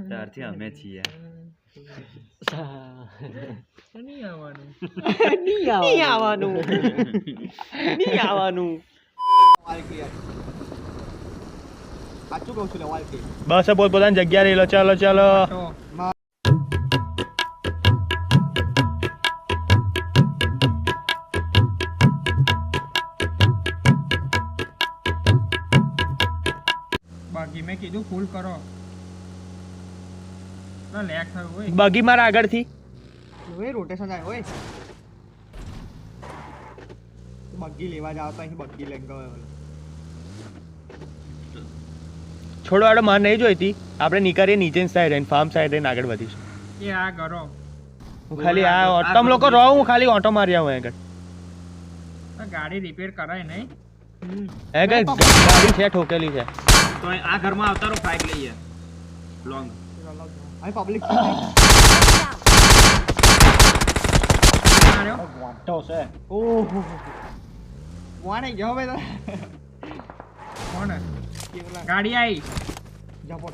ત્યારથી અમે છીએ નહીં આવવાનું નહીં આવવાનું નહીં આવવાનું સાચું કહું છું લેવાલ કે બસ પોત પોતાની જગ્યા લઈ લો ચાલો ચાલો બાકી મેં કીધું ફૂલ કરો ના લેક થયું હોય બગી મારા આગળથી ઓય રોટેશન થાય ઓય બગ્ગી લેવા જાવ તો અહીં બગ્ગી લઈ ગયો છોડો આડો માર નહીં જોઈતી આપણે નીકળીએ નીચેની સાઈડ રહીને ફાર્મ સાઈડ રહીને આગળ વધીશું એ આ કરો હું ખાલી આ તમ લોકો રહો હું ખાલી ઓટો મારી આવું આગળ આ ગાડી રિપેર કરાય નહીં એ કઈ ગાડી છે ઠોકેલી છે તો આ ઘરમાં આવતા રહો ફાઈક લઈએ લોંગ અહીં પબ્લિક વાંટો છે ઓહો વાણે ગયો ભાઈ કોણ ગાડી આવી જપો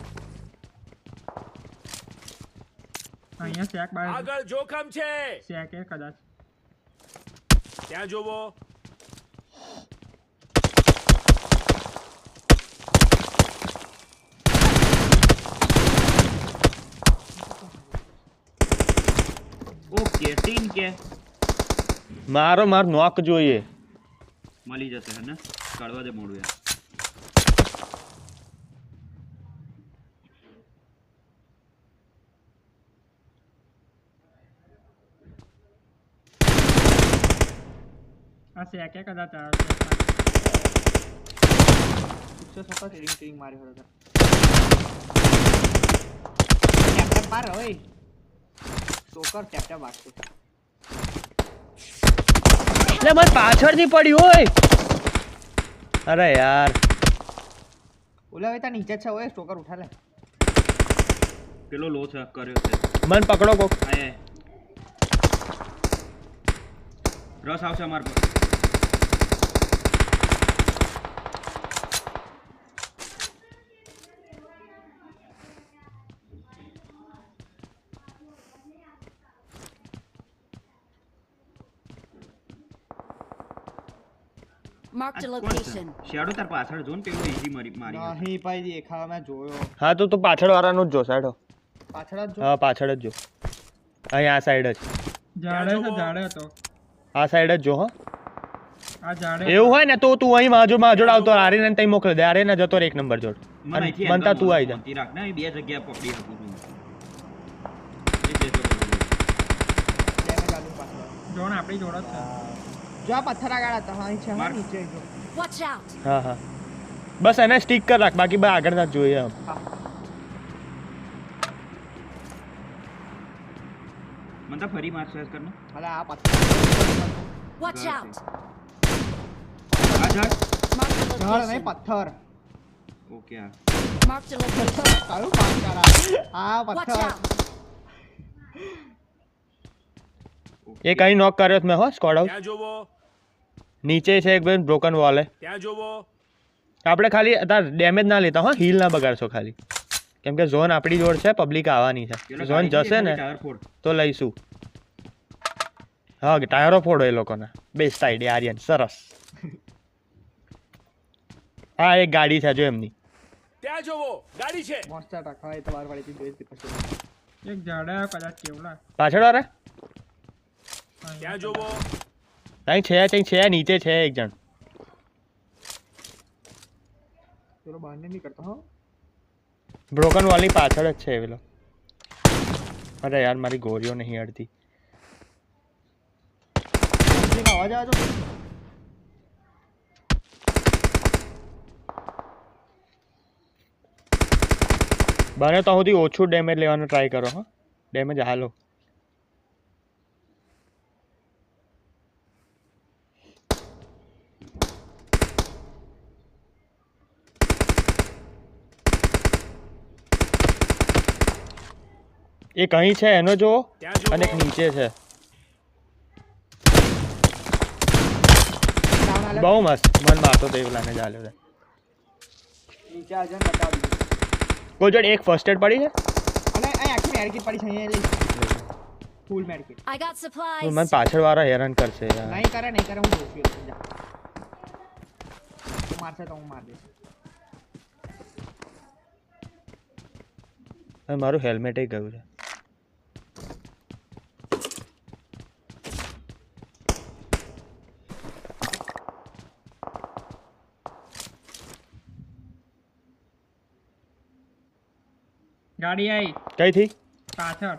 અહીંયા શેક બાર આગળ જોખમ છે શેક એ કદાચ ત્યાં જોવો ઓકે ટીન કે મારો માર નોક જોઈએ મળી જશે હે ને કાઢવા દે મોડું યાર આ શેક એ કદાચ 107 ટ્રેડિંગ માર્યો હતો કેપ્ટન માર ઓય સોકર કેપ્ટન મારતો એટલે મને પાછળથી પડ્યું હોય અરે યાર ઓલા વેતા નીચે છે ઓય સ્ટોકર ઉઠા લે પેલો લો છે કર્યો છે મન પકડો કોક આય રસ આવશે અમાર પર Marked a location. શેડો તાર પાછળ જો ને પેલો ઈઝી મારી નહીં ભાઈ દેખા મેં જોયો હા તો પાછળ વાળાનું જ જો સાઈડો પાછળ જ જો હા પાછળ જ જો અહીં આ સાઈડ જ જાડે હતો આ સાઈડ જ જો હો આ જાડે એવું હોય ને તો તું અહીં માજોડ આવતો આરીને તઈ મોકલી દે આરીને જતો રે એક નંબર જોડ મને અહીંથી બનતા તું આવી જા શાંતિ રાખ ને બે જગ્યા પકડી શકું છું ડેમેજ આલુ પાછળ જોન આપણી જોડ જ છે જો આ પથ્થર આગળ હતા હા છે હા નીચે જો Watch out! હા હા બસ એને સ્ટીક કર રાખ બાકી બા આગળ ના જોઈએ આમ મને તો ફરી માર સર્ચ કરને અલે આ પથ્થર Watch out! આ ઝાડ Marked a ઝાડ નહીં location. પથ્થર ઓકે આ Marked a location. કયું કામ કરા આ Watch પથ્થર out! એક અહીં નોક કર્યો છે મેં હો સ્કોડ આઉટ ત્યાં જોવો નીચે છે એક બેન બ્રોકન વોલ હે ત્યાં જોવો આપણે ખાલી તાર ડેમેજ ના લેતા હો હીલ ના બગાડશો ખાલી કેમ કે ઝોન આપણી જોડ છે પબ્લિક આવવાની છે ઝોન જશે ને ટાયર ફોડ તો લઈશું હા ટાયરો ફોડો એ લોકોના બેસ્ટ આઈડિયા આર્યન સરસ આ એક ગાડી છે જો એમની ત્યાં જોવો ગાડી છે મોસ્ટર રાખવા એ તમાર વાળી જોઈ હતી પછી એક ઝાડા કદાચ કેવલા પાછળ વાળા ત્યાં જોવો અહીં છે નીચે છે એક જણ ચલો બહાર નહીં કરતા હો બ્રોકન વોલની પાછળ જ છે પેલો અરે યાર મારી ગોરીઓ નહીં અડતી અવાજ આવે તો બને તો સુધી ઓછું ડેમેજ લેવાનો ટ્રાય કરો હા ડેમેજ હાલો એક અહીં છે એનો જો અને એક નીચે છે બહુ મસ્ત મન મારતો તો પેલાને ચાલ્યો નીચે આવજો ને બતાવી દીધું. કોઈ જોડે એક ફર્સ્ટ એડ પડી છે અને અહીં આખી મેડિકેટ પડી છે અહીંયા લઈ ફૂલ મેડિકેટ. I got supplies. મને પાછળ વાળા હેરાન કરશે યાર નહીં કરે હું જોઉં છું જા. તું મારશે તો હું માર દઈશ. હવે મારું હેલ્મેટ ગયું છે ગાડી આવી કઈથી પાછળ.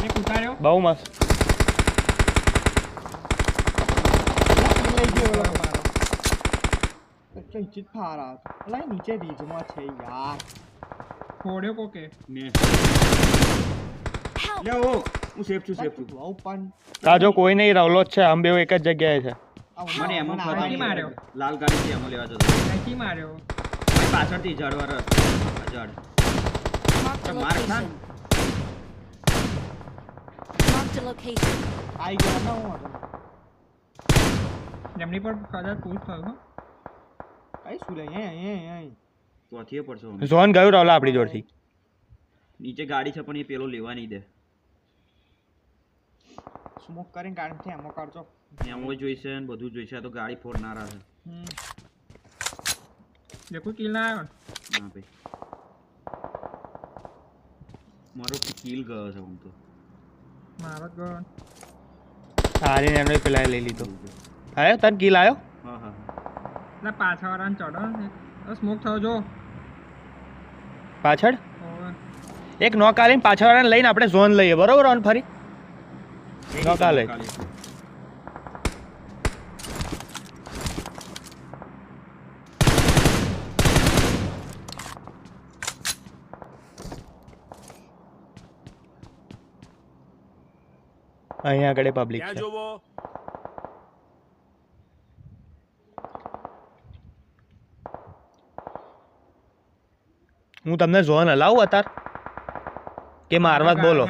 એક ઉતાર્યો. બહુ મસ્ત લઈ ગયો કઈ ચીજ ફારા અલા નીચે રીજમાં છે યાર. ફોડ્યો કોકે. ને Help. લે ઓ હું સેફ છું બહુ પણ તા જો કોઈ નહીં રવલો જ છે આમ બેવ એક જ જગ્યાએ છે મને એમો મને માર્યો લાલ ગાડી છે એમો લેવા જતો ક્યાંથી માર્યો. ભાઈ પાછળથી ઝાડવાર ઝાડ Marked a Mark, location. Marked a location. આઈ ગયો ને હું હતો. એમની પર કદાચ પુશ થયો હો. કઈ શું લે અહીં ચોથીએ પડશે હવે. ઝોન ગયું રવલા આપણી જોડથી નીચે ગાડી છે પણ એ પેલો લેવા નહીં દે સ્મોક કરીને ગાડીથી એમો કાઢજો. એમો જોઈશે ને બધું જોઈશે આ તો ગાડી ફોડનારા છે દેખો કિલ ના આવ્યો. ના ભાઈ મારો કિલ ગયો છે હું તો મારો ગયો. સારી એનો પેલા લઈ લીધો આયો તને કિલ આવ્યો હા હા ના પાછળ વાળાને ચડો સ્મોક થયો જો. પાછળ એક નોક આલીને પાછળ વાળાને લઈને આપણે ઝોન લઈએ બરોબર ઓન ફરી નોકા લઈ અહીંયા આગળ પબ્લિક ત્યાં છે જોવો હું તમને ઝોન હલાવું અત્યારે કે મારવા જ બોલો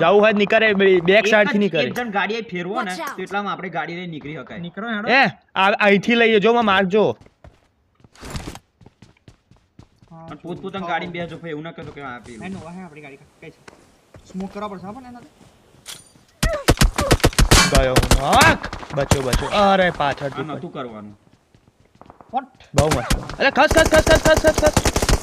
જવું હોય નીકળે બેક સાઈડ થી નીકળે એક જણ ગાડી આઈ ફેરવો ને Watch out. તો એટલામાં આપણે ગાડી લઈને નીકળી શકાય નીકળો હેડો. એ અહીંથી લઈએ જો માં મારજો પણ પોતપોતાની ગાડીમાં બેસજો ભાઈ એવું ના કરતો કે આ પેલું એનો વાહે આપણી ગાડી કઈ છે. સ્મોક કરવા પડશે પણ એના ગયો નોક બચો અરે પાછળ આ નતું કરવાનું વોટ બહુ મસ્ત અરે ખસ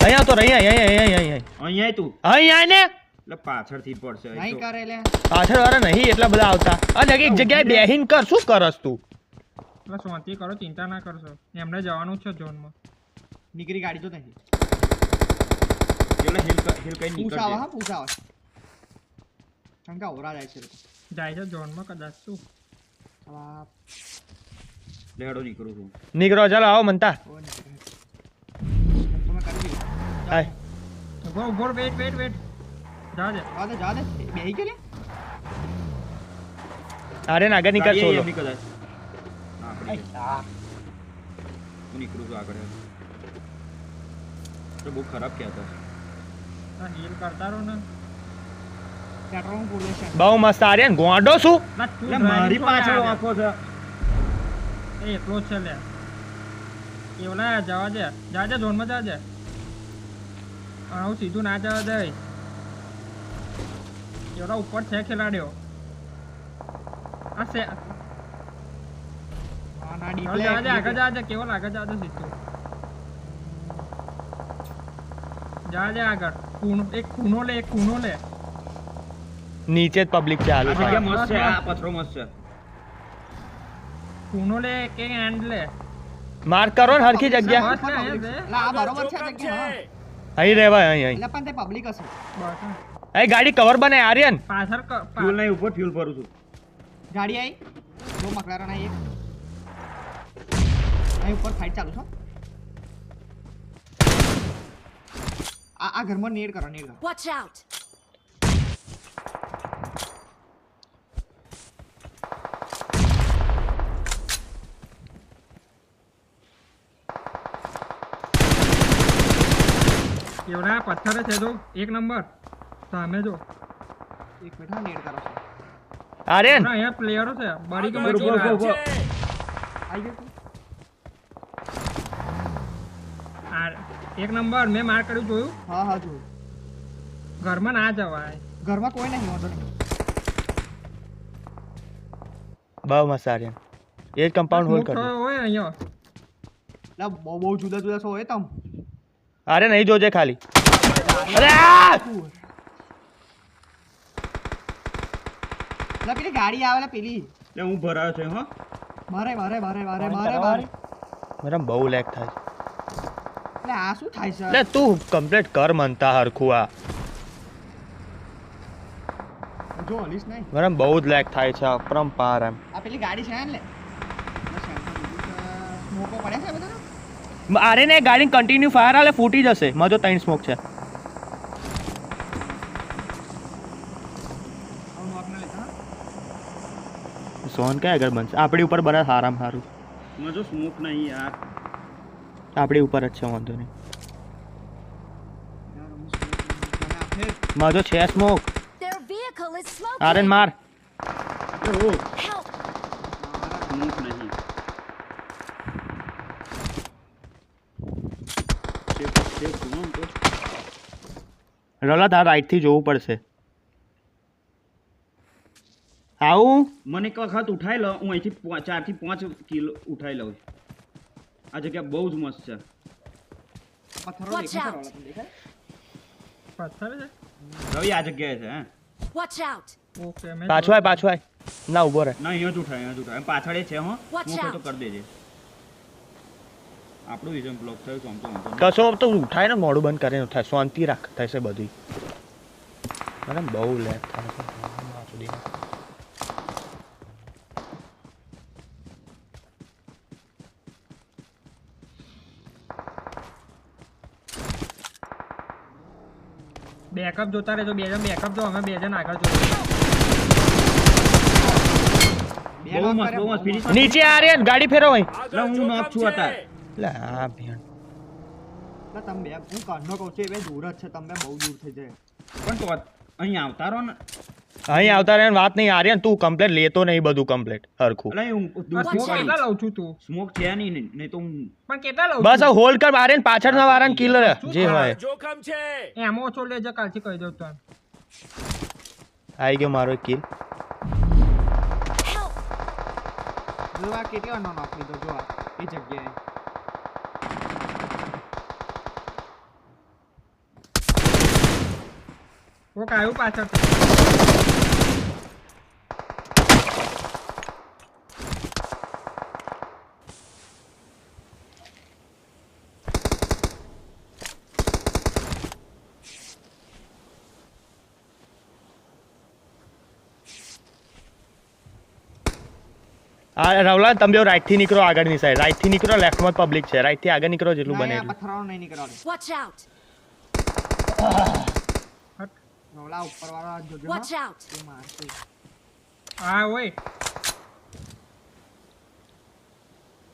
અહીંયા તો અહીંયા અહીંયા તું અહીંયા ને એટલે પાછળથી જ પડશે અહીં નહીં તો. કરે લે. પાછળ વાળા નહીં એટલા બધા આવતા અને એક જગ્યાએ બેહીન કર શું કરસ તું એટલે શાંતિ કરો ચિંતા ના કરશો એમને જવાનું છે ઝોનમાં. નીકળી ગાડી તો નહીં. એટલે હિલ કઈ પૂછ આવે નીકળજે હા પૂછ આવે. શંકા ઓરા જાય છે જાય છે ઝોનમાં કદાચ શું લેડો નીકળું છું નીકળો ચાલો આવો મનતા તમે કરી દીધું. હાય ઉભો વેટ જા દે બેહી કે લે. અરે ને આગળ નીકળ ગાડી સોલો એમની કદાચ હા, આપણી છે. હું નીકળું છું આગળ તો બહુ ખરાબ કહેતો હીલ કરતા રહો ને પેટ્રોલ પૂરો છે. બહુ મસ્ત આર્યન ગોંડો શું એટલે મારી પાછળ આંખો છે એ એટલો જ છે લે એવલા જવા દે જા ઝોનમાં જા હું સીધું ના જવા દે એવલા ઉપર છે ખેલાડ્યો આ છે આગળ જા કેવો લાગે જા સીધું જા આગળ એક ખૂણો લે નીચે જ પબ્લિક ચાલુ આ છે જગ્યા મસ્ત છે આ પથરો મસ્ત છે ખૂણો લે કે એન્ડ લે માર્ક કરો ને હરખી જગ્યા બસ ને આ બરોબર છે જગ્યા અહીં રહેવાય અહીં એટલે પણ તે પબ્લિક હશે બસ અહીં ગાડી કવર બને આર્યન પાછળ ફ્યુલ નહીં ઉપર ફ્યુલ ભરું છું ગાડી આવી જો મકલારણ આવી એક અહીં ઉપર ફાઇટ ચાલુ છે આ ઘરમાં નેડ કરો Watch out. કેવડા પથ્થર છે જો એક નંબર સામે જો એક મિનિટ હા નેડ કરો છો આર્યન ના અહીંયા પ્લેયરો છે બડી કે આગળ મચી જોખમ છે. આવી ગયો તું? આ એક નંબર મેં માર કર્યું જોયું હા હા જો ઘરમાં ના જવાય ઘરમાં કોઈ નહીં વાંધો નહીં બહુ મસ્ત આર્યન એ જ કમ્પાઉન્ડ હોલ્ડ Smoke કરજો થયો હોય અહીંયા લા બહુ જુદા જુદા છો હોય તમ આર્યન અહીં જોજે ખાલી અરે આ! લા પેલી ગાડી આવે લા પેલી એટલે હું ભરાયો છે હો મારે મારે મારે મારે મારે મારે મારા બહુ લેગ થાય છે એટલે આ શું થાય છે એટલે તું કમ્પ્લીટ કર મનતા હરખું આ જો હલીશ નહીં મારા બહુ જ લેગ થાય છે અપરંપાર એમ આ પેલી ગાડી છે ને સ્મોકો પડ્યા છે બધા અરે ને ગાડી કન્ટિન્યુ ફાયર આલે ફૂટી જશે માં જો 3 સ્મોક છે સોન ક્યાં આગળ બનશે આપણી ઉપર બને હારામ હારું મને જો સ્મોક નહીં યાર આપણી ઉપર જ છે વાંધો નહીં યાર હું મને આપે માં જો છે smoke Their vehicle is smoking. આર્યન માર ઓ Help! સ્મોક નહીં સેફ તું આમ તો રલા તાર રાઈટ થી જોવું પડશે આવું મને એક વખત ઉઠાઈ લો હું અહીંથી 4 થી 5 કિલો ઉઠાઈ લઉં આ જગ્યા બહુ જ મસ્ત છે પથ્થરો Watch દેખાય out. છે તમને દેખાય પથ્થર છે રવિ આ જગ્યાએ છે હે Watch out! ઓકે મેં પાછો આય ના ઊભો રહે ના અહીંયા જ ઉઠાય પાછળ એ છે હો Watch સ્મોક હોય તો out. કરી દેજે આપણું વિઝન બ્લોક થયું તો આમ તો વાંધો નહીં. કશો તો ઉઠાય ને મોડું બંધ કરીને ઉઠાય શાંતિ રાખ થશે બધું મને બહુ લેગ થાય છે આ સુધી. બેકઅપ જોતા રહેજો બે જણ બેકઅપ જો અમે બે જણ આગળ જો બે બહુ knock મસ્ત કર્યા, બહુ મસ્ત ફિનિશ નીચે આર્યન ગાડી ફેરવો અહીં લા, હું આગળ knock છું જોખમ અત્યારે. છે. એટલે આ ભેણ ના, તમે બે હું કાઢનો કહું છું એ બે દૂર જ છે તમે બહુ દૂર થઈ જાય પણ તો અહીં આવતા રહો ને અહીં આવતા રહે વાત નહીં આર્યન તું કમ્પ્લેટ લેતો નહીં બધું કમ્પ્લેટ હરખું એટલે હું આ દૂરથી smoke કેટલા લઉં છું તું સ્મોક છે નહીં તો હું પણ કેટલા લઉં બસ છું હોલ્ડ કર આર્યન પાછળના વાળાને કિલ જે હોય જોખમ છે. એમાં ઓછો લેજો કાલથી કહી દઉં તો આવી ગયો મારો કિલ Help! જો આ કેટલી વાર knock લીધો જો આ એ જગ્યાએ કોક આવ્યું પાછળ આ રવલા તમે બે રાઈટ થી નીકળો આગળની સાઈડ રાઈટ થી નીકળો લેફ્ટ માં પબ્લિક છે રાઈટ થી આગળ નીકળો જેટલું બને ના, એટલું આ પથ્થરાઓ નહીં નીકળવાનું Watch out! ઓલા ઉપર વાળા જોજો Watch હા. out! એ મારશે હા ઓય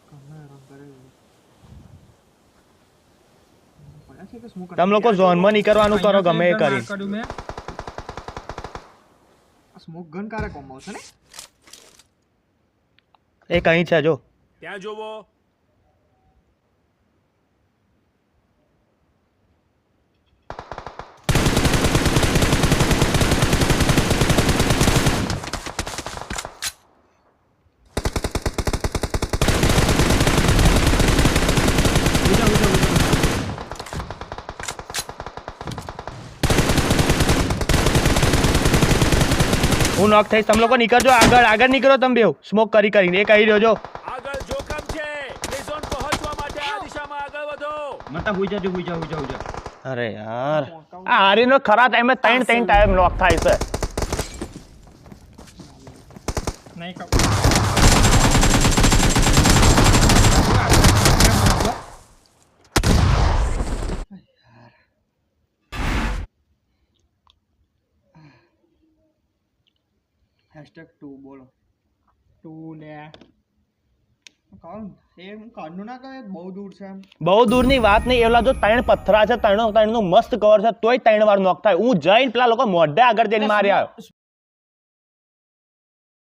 કમલા રંગ કરે પડ્યા છે કે શું કરે તમે લોકો ઝોનમાં નીકળવાનું કરો ગમે એ કરી કર્યું મેં સ્મોક ગન કારે કોમ આવશે ને એ કहीं છે જો ત્યાં જોવો. હું નોક થઈશ તમે લોકો નીકળજો આગળ નીકળો તમે બેવ સ્મોક કરીને એ કહી રહ્યો જો આગળ જોખમ છે. ઝોન પહોંચવા માટે આ દિશામાં આગળ વધો. મતા હુઈ જાજો હુઈ જા અરે યાર આ હારીનો ખરા ટાઈમે ત્રણ ટાઈમ નોક થાય છે નહીં ખબર #2 બોલો તું લે કહું એ હું કાનનું ના કહે બહુ દૂર છે એમ બહુ દૂરની વાત નહીં, એવલા જો 3 પથ્થરા છે, ત્રણનું મસ્ત કવર છે, તોય 3 વાર નોક થાય. હું જઈને પેલા લોકો મોઢે આગળ જઈને માર્યા.